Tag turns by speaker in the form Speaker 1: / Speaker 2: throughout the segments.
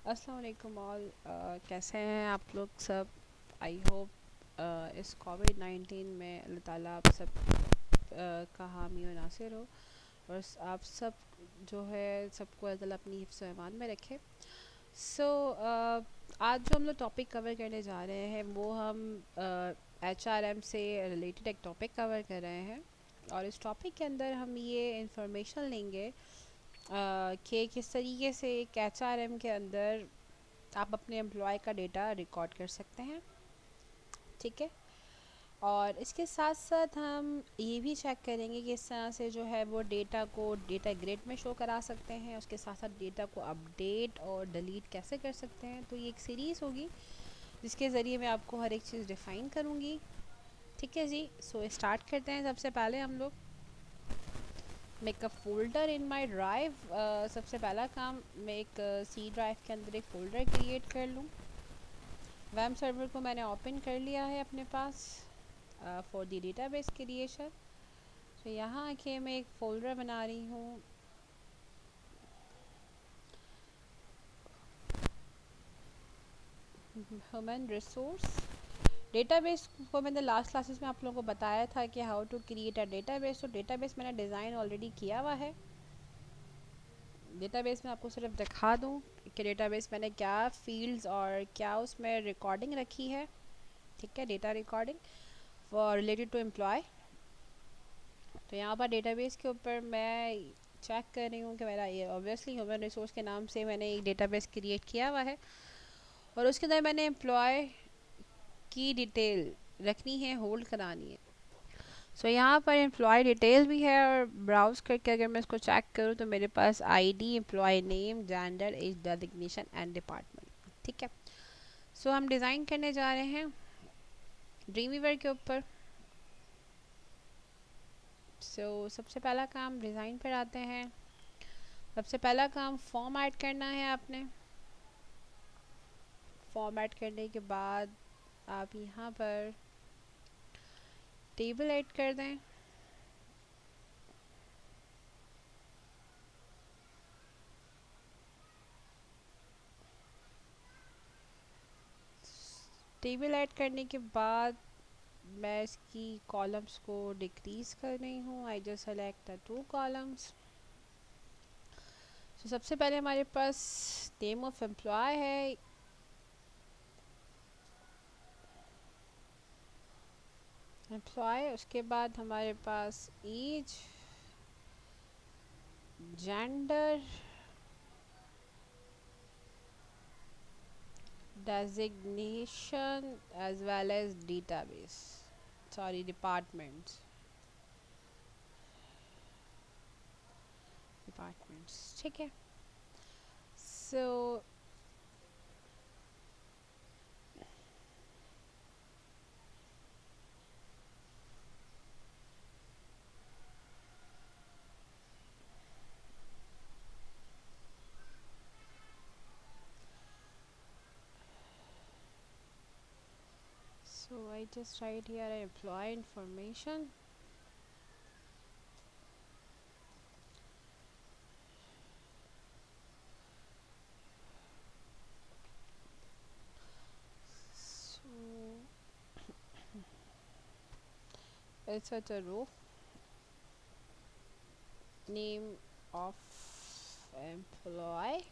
Speaker 1: अस्सलाम वालेकुम ऑल। कैसे हैं आप लोग सब। आई होप इस कोविड-19 में अल्लाह ताला आप सब का हामी और नासिर हो और आप सब जो है सबको अल्लाह ताला अपनी हिफ्ज़ व अमान में रखे। सो आज जो हम लोग टॉपिक कवर करने जा रहे हैं वो हम HRM से रिलेटेड एक टॉपिक कवर कर रहे हैं और इस टॉपिक के अंदर हम ये इंफॉर्मेशन लेंगे कि किस तरीके से एक HRM के अंदर आप अपने एम्प्लॉय का डेटा रिकॉर्ड कर सकते हैं। ठीक है। और इसके साथ साथ हम ये भी चेक करेंगे कि इस तरह से जो है वो डेटा को डेटा ग्रिड में शो करा सकते हैं, उसके साथ साथ डेटा को अपडेट और डिलीट कैसे कर सकते हैं। तो ये एक सीरीज़ होगी जिसके ज़रिए मैं आपको हर एक चीज़ डिफ़ाइन करूँगी। ठीक है जी। सो स्टार्ट करते हैं। सबसे पहले हम लोग make a folder in my drive. सबसे पहला काम, मैं एक सी ड्राइव के अंदर एक फ़ोल्डर क्रिएट कर लूँ। वेब सर्वर को मैंने ओपन कर लिया है अपने पास फॉर द डेटाबेस क्रिएशन। तो यहाँ आके मैं एक फ़ोल्डर बना रही हूँ। ह्यूमन रिसोर्स डेटाबेस को मैंने लास्ट क्लासेस में आप लोगों को बताया था कि how to create a database. तो डेटाबेस मैंने डिज़ाइन ऑलरेडी किया हुआ है। डेटाबेस में आपको सिर्फ दिखा दूँ कि डेटाबेस मैंने क्या फील्ड्स और क्या उसमें रिकॉर्डिंग रखी है। ठीक है, data recording for related to employ. तो यहाँ पर डेटाबेस के ऊपर मैं चेक कर रही हूँ कि मेरा ये ऑब्वियसली ह्यूमन रिसोर्स के नाम से मैंने एक डेटाबेस क्रिएट किया हुआ है और उसके अंदर मैंने एम्प्लॉय की डिटेल रखनी है, होल्ड करानी है। सो यहाँ पर एम्प्लॉय डिटेल भी है और ब्राउज करके अगर मैं इसको चेक करूँ तो मेरे पास ID, employee name, gender, age, designation and department. ठीक है। सो हम डिज़ाइन करने जा रहे हैं ड्रीमवीवर के ऊपर। सबसे पहला काम डिज़ाइन पर आते हैं। सबसे पहला काम फॉर्म ऐड करना है आपने। फॉर्म ऐड करने के बाद आप यहाँ पर टेबल ऐड कर दें। टेबल ऐड करने के बाद मैं इसकी कॉलम्स को डिक्रीज़ कर रही हूँ। I just select the 2 columns. सबसे पहले हमारे पास नेम ऑफ एम्प्लॉय है। एम्प्लॉय, उसके बाद हमारे पास age, gender, designation as well as database, sorry departments. ठीक है। So I just write here employee information. So it's such a row, name of employee,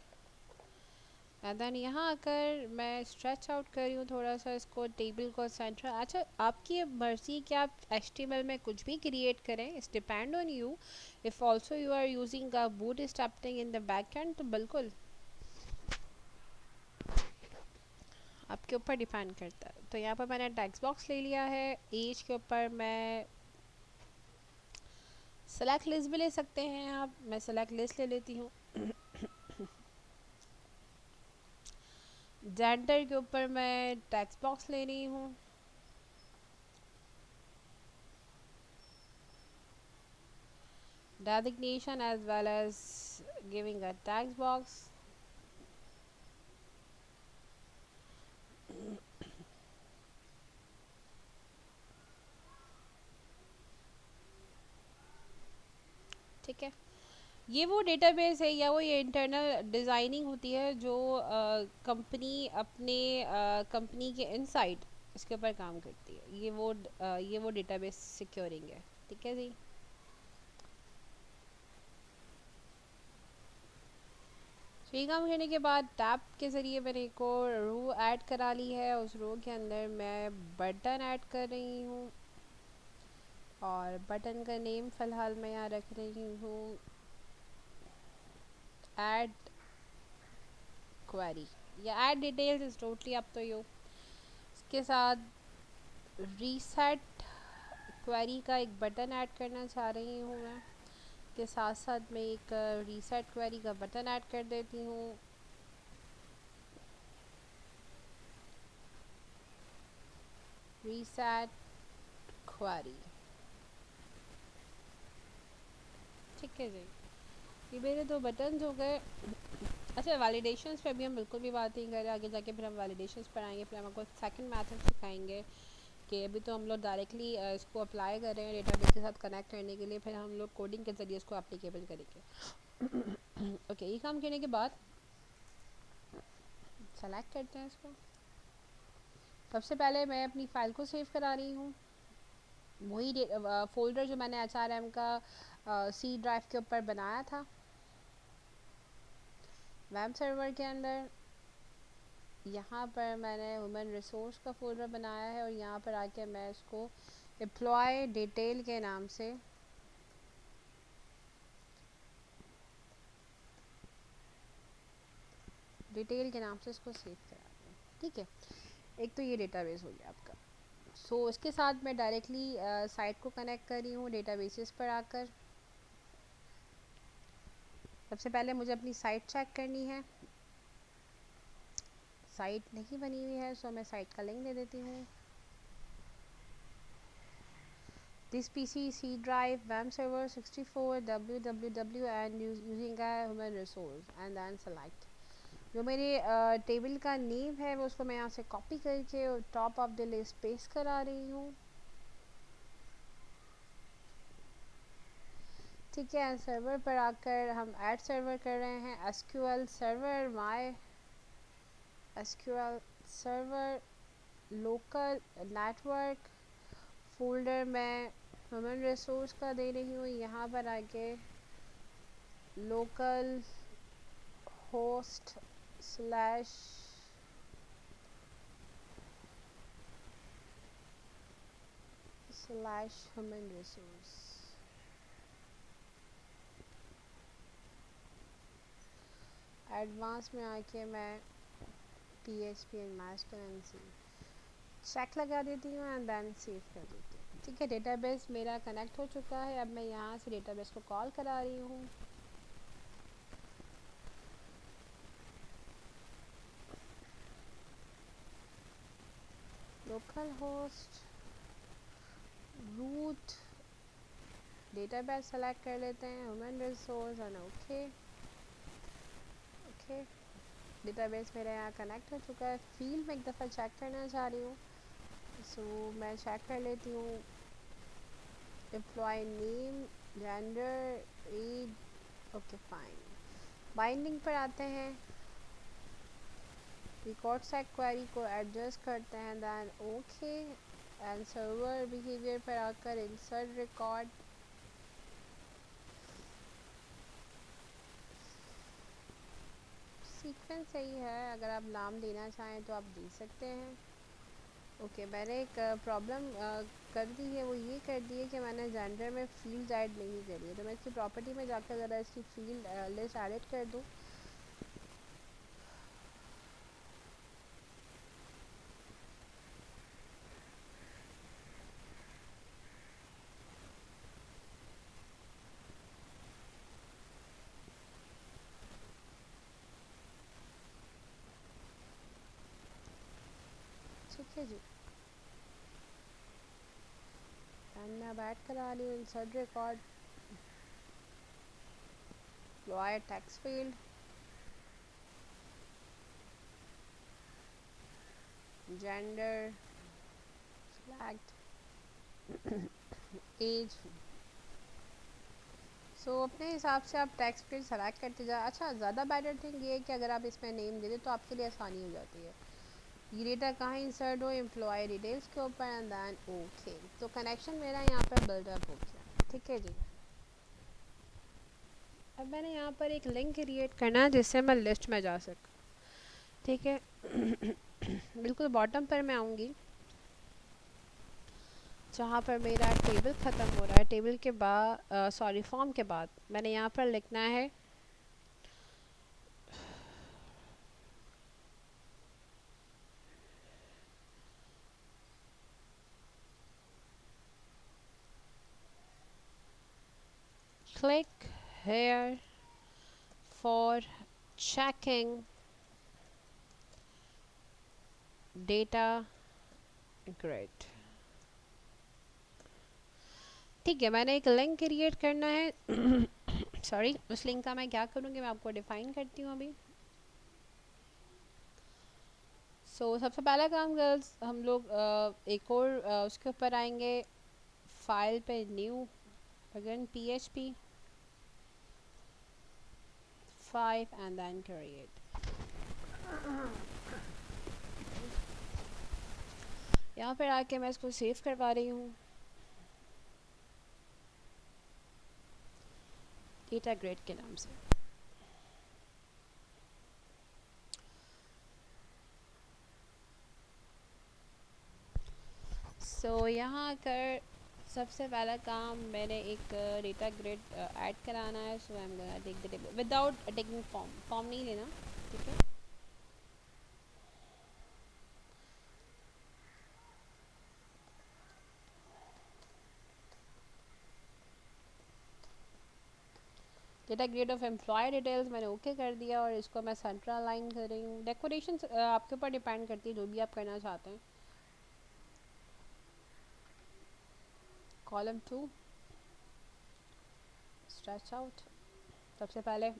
Speaker 1: and then यहाँ आकर मैं स्ट्रेच आउट कर रही हूँ थोड़ा सा इसको, टेबल को सेंटर। अच्छा, आपकी मर्ज़ी कि आप HTML में कुछ भी क्रिएट करें, it's depend on you. If also you are using a bootstrapping in the backend तो बिल्कुल आपके ऊपर डिपेंड करता है। तो यहाँ पर मैंने टेक्स्ट बॉक्स ले लिया है। एज के ऊपर मैं सेलेक्ट लिस्ट भी ले सकते हैं आप, मैं सेलेक्ट लिस्ट ले लेती हूँ। जेंडर के ऊपर मैं टेक्स्ट बॉक्स ले रही हूँ। Designation as well as giving a text box. ठीक है। ये वो डेटाबेस है या वो ये इंटरनल डिज़ाइनिंग होती है जो कंपनी अपने कंपनी के इनसाइड इसके ऊपर काम करती है। ये वो डेटाबेस सिक्योरिंग है। ठीक है जी। तो ये काम करने के बाद टैब के ज़रिए मैंने एक और रो ऐड करा ली है। उस रो के अंदर मैं बटन ऐड कर रही हूँ और बटन का नेम फ़िलहाल मैं यहाँ रख रही हूँ ऐड क्वेरी या add details is totally up to you. इसके साथ रीसेट क्वेरी का एक बटन ऐड करना चाह रही हूँ मैं। के साथ साथ मैं एक रीसेट क्वेरी का बटन ऐड कर देती हूँ। Reset query. ठीक है जी। ये मेरे दो बटन हो गए। अच्छा, वैलिडेशंस पे अभी हम बिल्कुल भी बात नहीं करें। आगे जाके फिर हम वैलिडेशंस पर आएंगे। फिर हम आपको सेकंड मेथड सिखाएंगे कि अभी तो हम लोग डायरेक्टली इसको अप्लाई कर रहे हैं डेटाबेस के साथ कनेक्ट करने के लिए। फिर हम लोग कोडिंग के ज़रिए इसको एप्लीकेबल करेंगे। ओके, ये काम करने के बाद सेलेक्ट करते हैं इसको। सबसे पहले मैं अपनी फ़ाइल को सेव करा रही हूँ। वही फ़ोल्डर जो मैंने HRM का सी ड्राइव के ऊपर बनाया था वेब सर्वर के अंदर। यहाँ पर मैंने ह्यूमन रिसोर्स का फ़ोल्डर बनाया है और यहाँ पर आके मैं इसको एम्प्लॉय डिटेल के नाम से इसको सेव करा दूँ। ठीक है, एक तो ये डेटाबेस हो गया आपका। सो इसके साथ मैं डायरेक्टली साइट को कनेक्ट कर रही हूँ डेटाबेसेस पर आकर। सबसे पहले मुझे अपनी साइट चेक करनी है। साइट नहीं बनी हुई है, सो मैं साइट का लिंक दे देती हूँ। This PC C drive WAM server 64 www and using a human resource and then select। जो मेरे टेबल का नेम है वो उसको मैं यहाँ से कॉपी करके top of the list paste करा रही हूँ। ठीक है, सर्वर पर आकर हम ऐड सर्वर कर रहे हैं। SQL server my SQL server local network folder में ह्यूमन रिसोर्स का दे रही हूँ। यहाँ पर आके local host slash human resource. Advance में आके मैं PHP एंड MySQL चेक लगा देती हूँ एंड देन सेव कर देती हूँ। ठीक है, डेटाबेस मेरा कनेक्ट हो चुका है। अब मैं यहाँ से डेटाबेस को कॉल करा रही हूँ। Local host root database select कर लेते हैं human resource and okay. Okay, database मेरा यहाँ कनेक्ट हो चुका है। फील्ड में एक दफ़ा चेक करना चाह रही हूँ, सो मैं चेक कर लेती हूँ। Employee name, gender, age, okay fine. Binding पर आते हैं। रिकॉर्ड सेट क्वेरी को एडजस्ट करते हैं then okay and server behaviour पर आकर इंसर्ट रिकॉर्ड। सीक्वेंस सही है, अगर आप नाम देना चाहें तो आप दे सकते हैं। ओके, मैंने एक प्रॉब्लम कर दी है। वो ये कर दी है कि मैंने जेंडर में फील्ड ऐड नहीं करी है। तो मैं इसकी प्रॉपर्टी में जाकर ज़रा इसकी फील्ड लिस्ट एडिट कर दूँ। ठीक है जी, एंड मैं अब ऐड करा रही हूँ insert record employee text field, gender select, age अपने हिसाब से आप टेक्स्ट फील्ड सेलेक्ट करते जा। अच्छा, ज़्यादा बेटर थिंग ये है कि अगर आप इसमें नेम दे दें तो आपके लिए आसानी हो जाती है। ये डेटा कहाँ इंसर्ट हो, एम्प्लॉय डिटेल्स के ऊपर, एंड दैन ओके। तो कनेक्शन मेरा यहाँ पर बिल्डअप हो गया, ठीक है जी। अब मैंने यहाँ पर एक लिंक क्रिएट करना है जिससे मैं लिस्ट में जा सकूँ, ठीक है। बिल्कुल बॉटम पर मैं आऊँगी जहाँ पर मेरा टेबल ख़त्म हो रहा है। टेबल के बाद सॉरी फॉर्म के बाद मैंने यहाँ पर लिखना है click here for checking data grid। ठीक है, मैंने एक लिंक क्रिएट करना है। सॉरी, उस लिंक का मैं क्या करूँगी मैं आपको डिफाइन करती हूँ अभी। सबसे पहला काम गर्ल्स, हम लोग एक और उसके ऊपर आएंगे, फाइल पे new, again PHP 5 and then create. यहाँ पर आके मैं इसको सेव करवा रही हूँ डेटा ग्रेड के नाम से। यहाँ आकर सबसे पहला काम मैंने एक डेटा ग्रिड ऐड कराना है। I am gonna take the table without taking form नहीं लेना, ठीक है। Data grid of employee details मैंने ओके कर दिया और इसको मैं सेंट्रल अलाइन कर रही हूँ। डेकोरेशन आपके ऊपर डिपेंड करती है, जो भी आप करना चाहते हैं। Column 2 stretch out. सबसे पहले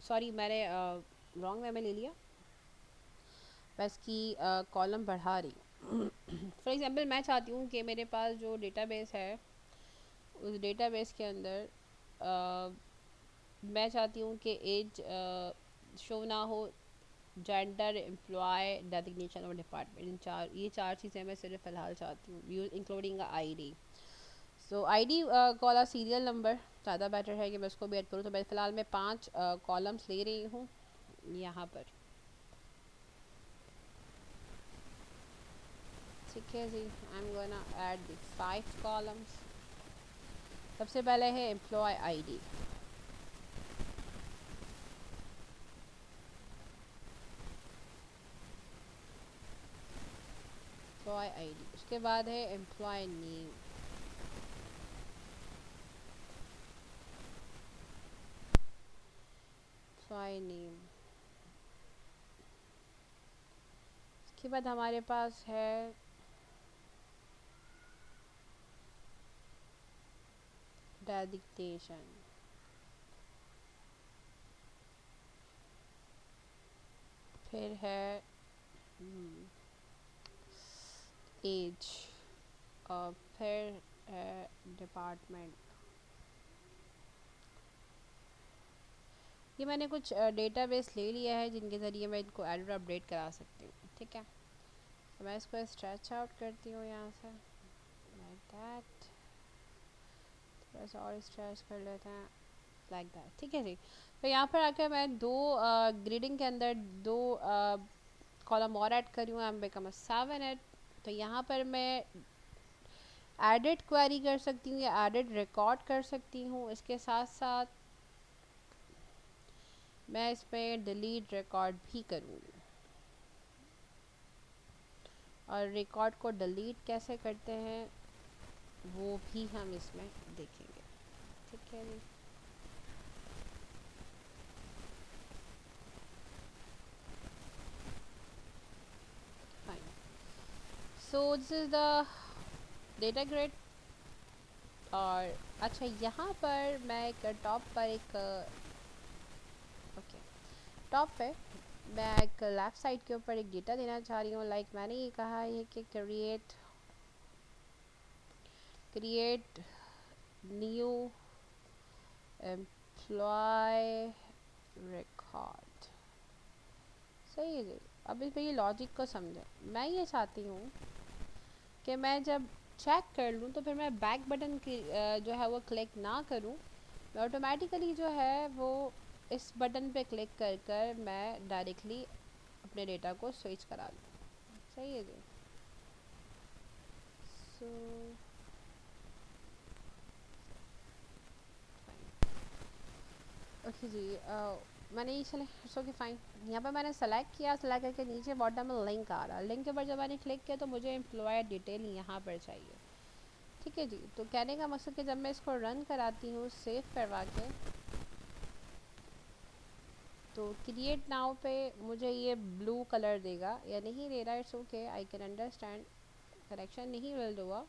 Speaker 1: सॉरी मैंने रॉन्ग वे में ले लिया, मैं इसकी कॉलम बढ़ा रही हूँ। फॉर एग्जांपल मैं चाहती हूँ कि मेरे पास जो डेटाबेस है उस डेटाबेस के अंदर मैं चाहती हूँ कि एज शो ना हो, जेंडर, एम्प्लॉय, डेजिग्नेशन और डिपार्टमेंट, ये चार चीज़ें मैं सिर्फ फ़िलहाल चाहती हूँ, इंक्लूडिंग आईडी। आईडी को वाला सीरियल नंबर ज़्यादा बेटर है कि मैं उसको भी ऐड करूँ। तो मैं फ़िलहाल मैं 5 कॉलम्स ले रही हूँ यहाँ पर, ठीक है जी। I am gonna add the 5 columns. सबसे पहले है एम्प्लॉय आईडी, एम्प्लॉय आईडी। उसके बाद है एम्प्लॉय नेम, एम्प्लॉय नेम। उसके बाद हमारे पास है डेजिग्नेशन, फिर है एज, और फिर है डिपार्टमेंट। ये मैंने कुछ डेटाबेस ले लिया है जिनके ज़रिए मैं इनको एड और अपडेट करा सकती हूँ, ठीक है। तो मैं इसको स्ट्रेच आउट करती हूँ यहाँ से, लाइक दैट। थोड़ा सा और स्ट्रेच कर लेते हैं, लाइक दैट, ठीक है जी। तो यहाँ पर आकर मैं दो ग्रिडिंग के अंदर दो कॉलम और ऐड करी हूँ, आई एम बिकम अ 7 एड। तो यहाँ पर मैं एडिट क्वेरी कर सकती हूँ या एडिट रिकॉर्ड कर सकती हूँ। इसके साथ साथ मैं इसमें डिलीट रिकॉर्ड भी करूँगी, और रिकॉर्ड को डिलीट कैसे करते हैं वो भी हम इसमें देखेंगे, ठीक है जी। Fine. This is the data grid. और अच्छा, यहाँ पर मैं एक टॉप पर एक ओके टॉप पे मैं एक लेफ्ट साइड के ऊपर एक डेटा देना चाह रही हूँ। लाइक मैंने ये कहा है कि क्रिएट न्यू एम्प्लॉय रिकॉर्ड। सही है जी। अब इस ये लॉजिक को समझे। मैं ये चाहती हूँ कि मैं जब चेक कर लूँ तो फिर मैं बैक बटन की जो है वो क्लिक ना करूँ, मैं ऑटोमेटिकली जो है वो इस बटन पे क्लिक कर कर मैं डायरेक्टली अपने डेटा को स्विच करा लूँ। सही है जी। सो ओके जी। मैंने ये चले सो कि फ़ाइन, यहाँ पर मैंने सेलेक्ट किया, सेलेक्ट करके नीचे बॉटम में लिंक आ रहा, लिंक के ऊपर जब मैंने क्लिक किया तो मुझे एम्प्लॉयर डिटेल यहाँ पर चाहिए। ठीक है जी। तो कहने का मकसद कि जब मैं इसको रन कराती हूँ सेव करवा के, तो क्रिएट नाउ पे मुझे ये ब्लू कलर देगा या नहीं दे रहा, it's okay, I can understand. Connection नहीं बिल्ड हुआ,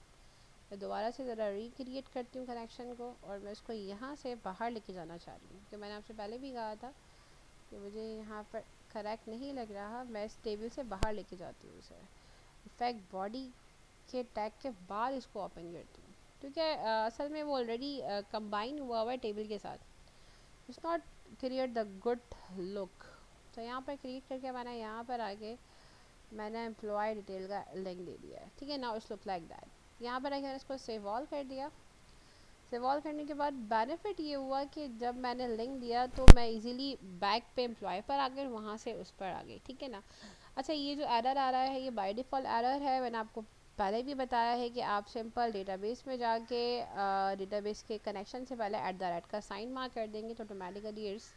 Speaker 1: मैं दोबारा से ज़रा रिक्रिएट करती हूँ कनेक्शन को, और मैं इसको यहाँ से बाहर लेके जाना चाह रही हूँ, क्योंकि मैंने आपसे पहले भी कहा था कि मुझे यहाँ पर करेक्ट नहीं लग रहा, मैं इस टेबल से बाहर लेके जाती हूँ इसे। इफेक्ट बॉडी के टैग के बाद इसको ओपन करती हूँ, क्योंकि असल में वो ऑलरेडी कंबाइन हुआ हुआ है टेबल के साथ। It's not create the good look. तो यहाँ पर क्रिएट करके मैंने यहाँ पर आके मैंने एम्प्लॉय डिटेल का लिंक दे दिया है। ठीक है, now it's look like that. यहाँ पर आके मैंने इसको सेव ऑल कर दिया। सेव ऑल करने के बाद बेनिफिट ये हुआ कि जब मैंने लिंक दिया तो मैं इजीली बैक पे एम्प्लॉय पर आ गई, वहाँ से उस पर आ गई। ठीक है ना। अच्छा, ये जो एरर आ रहा है ये बाय डिफ़ॉल्ट एरर है। मैंने आपको पहले भी बताया है कि आप सिंपल डेटाबेस में जाके डेटाबेस के कनेक्शन से पहले @ का साइन मार्क कर देंगे तो ऑटोमेटिकली इट्स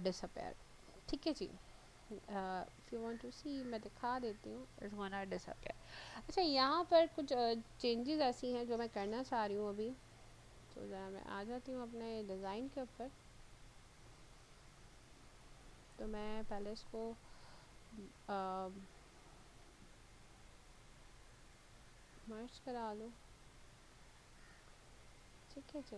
Speaker 1: डिसअपेयर। ठीक है जी। इफ़ यू वांट टू सी, मैं दिखा देती हूँ, इट्स गोना डिसअपेयर। अच्छा, यहाँ पर कुछ चेंजेस ऐसी हैं जो मैं करना चाह रही हूँ अभी। तो ज़रा मैं आ जाती हूँ अपने डिज़ाइन के ऊपर। तो मैं पहले इसको मर्ज करा लूँ। ठीक है जी।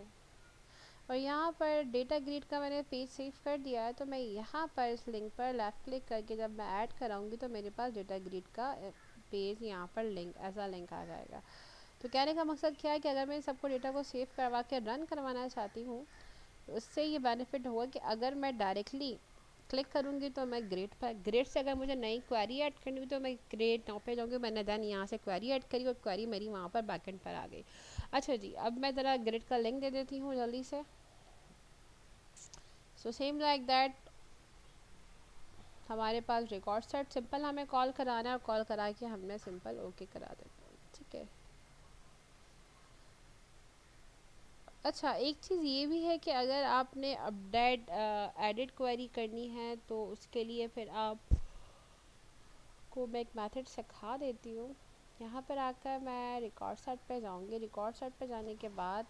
Speaker 1: और यहाँ पर डेटा ग्रिड का मैंने पेज सेव कर दिया है, तो मैं यहाँ पर इस लिंक पर लेफ़्ट क्लिक करके जब मैं ऐड कराऊंगी तो मेरे पास डेटा ग्रिड का पेज यहाँ पर लिंक ऐसा लिंक आ जाएगा। तो कहने का मकसद क्या है कि अगर मैं सबको डेटा को सेव करवा के रन करवाना चाहती हूँ तो उससे ये बेनिफिट होगा कि अगर मैं डायरेक्टली क्लिक करूँगी तो मैं ग्रेड पर, ग्रेड से अगर मुझे नई क्वेरी ऐड करनी हुई तो मैं ग्रेड नाउ पे जाऊँगी, मैंने देन यहाँ से क्वेरी ऐड करी और क्वेरी मेरी वहाँ पर बैकेंड पर आ गई। अच्छा जी, अब मैं ज़रा ग्रेड का लिंक दे देती हूँ जल्दी से। सो सेम लाइक दैट, हमारे पास रिकॉर्ड सेट सिंपल हमें कॉल कराना है और कॉल करा के हमने सिंपल ओके करा देना है। ठीक है। अच्छा, एक चीज़ ये भी है कि अगर आपने अपडेट एडिट क्वेरी करनी है तो उसके लिए फिर आप को मैं एक मेथड सिखा देती हूँ। यहाँ पर आकर मैं रिकॉर्ड सेट पे जाऊँगी। रिकॉर्ड सेट पे जाने के बाद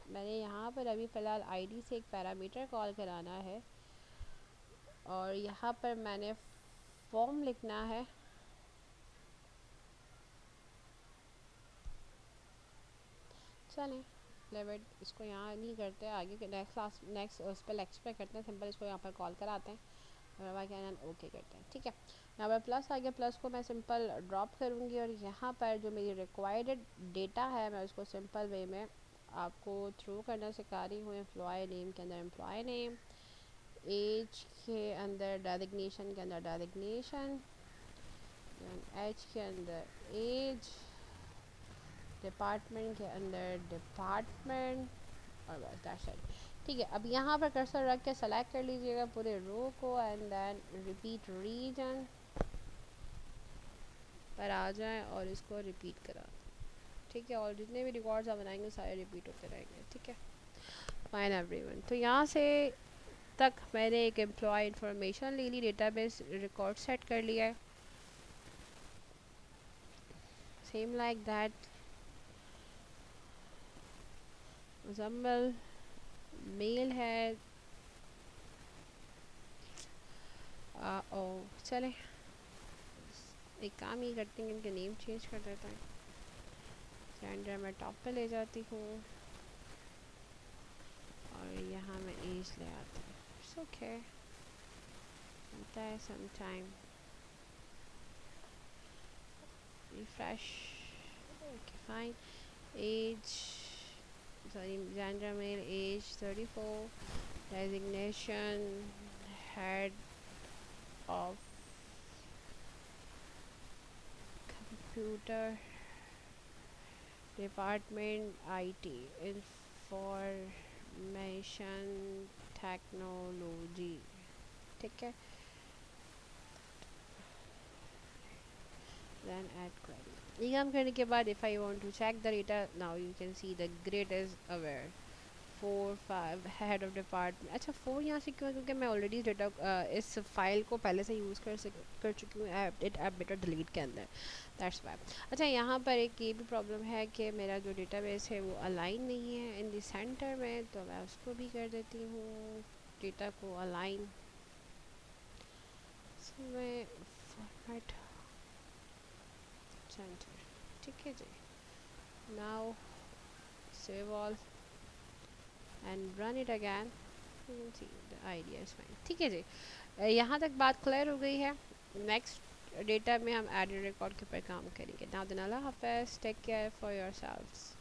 Speaker 1: मैंने यहाँ पर अभी फ़िलहाल आईडी से एक पैरामीटर कॉल कराना है और यहाँ पर मैंने फॉर्म लिखना है। चलें, लेवट इसको यहाँ नहीं करते, आगे के नेक्स्ट क्लास नेक्स्ट उस पर लेक्चर पे करते हैं, सिंपल इसको यहाँ पर कॉल कराते हैं और क्या ओके करते हैं। ठीक है, यहाँ पर प्लस आ गया, प्लस को मैं सिंपल ड्रॉप करूँगी और यहाँ पर जो मेरी रिक्वायर्ड डेटा है मैं उसको सिंपल वे में आपको थ्रू करना सिखा रही हूँ। एम्प्लॉय नेम के अंदर एम्प्लॉय नेम, एज के अंदर डेजिग्नेशन के अंदर डेजिग्नेशन, एज के अंदर एज, डिपार्टमेंट के अंदर डिपार्टमेंट, और बस दैट्स इट। ठीक है, अब यहाँ पर कर्सर रख के सेलेक्ट कर लीजिएगा पूरे रो को एंड देन रिपीट रीजन पर आ जाएं और इसको रिपीट करा दें। ठीक है, और जितने भी रिकॉर्ड्स आप बनाएंगे सारे रिपीट होते रहेंगे। ठीक है, फाइन एवरीवन। तो यहाँ से तक मैंने एक एम्प्लॉय इंफॉर्मेशन ले ली, डेटाबेस रिकॉर्ड सेट कर लिया है। Same like that Muzammil male है। ओ चले, एक काम ही करते हैं, इनके नेम चेंज कर देता है। जेंडर मैं टॉप पे ले जाती हूँ और यहाँ मैं एज ले आती हूँ। इट्स ओके, होता है some time. Refresh, okay fine. Age sorry, gender male, age 34, designation head of computer department, IT, information technology, ठीक है. Then add query. ये काम करने के बाद if I want to check the data, now you can see the grade is aware 4 5 head of department. अच्छा 4 यहाँ से क्यों है? क्योंकि मैं ऑलरेडी डेटा इस फाइल को पहले से यूज़ कर चुकी हूँ ऐप बेटा डिलीट के अंदर, दैट्स वाई. अच्छा यहाँ पर एक ये भी प्रॉब्लम है कि मेरा जो डेटाबेस है वो अलाइन नहीं है इन द सेंटर में, तो मैं उसको भी कर देती हूँ डेटा को अलाइन. मैं फॉर्मेट सेंटर, ठीक है जी. Now save all and run it again. See the idea is fine, ठीक है जी. यहाँ तक बात क्लियर हो गई है. नेक्स्ट डेटा में हम एडिट रिकॉर्ड के ऊपर काम करेंगे. नाउ देन अल्लाह हाफिज़, टेक केयर फॉर योरसेल्व्स.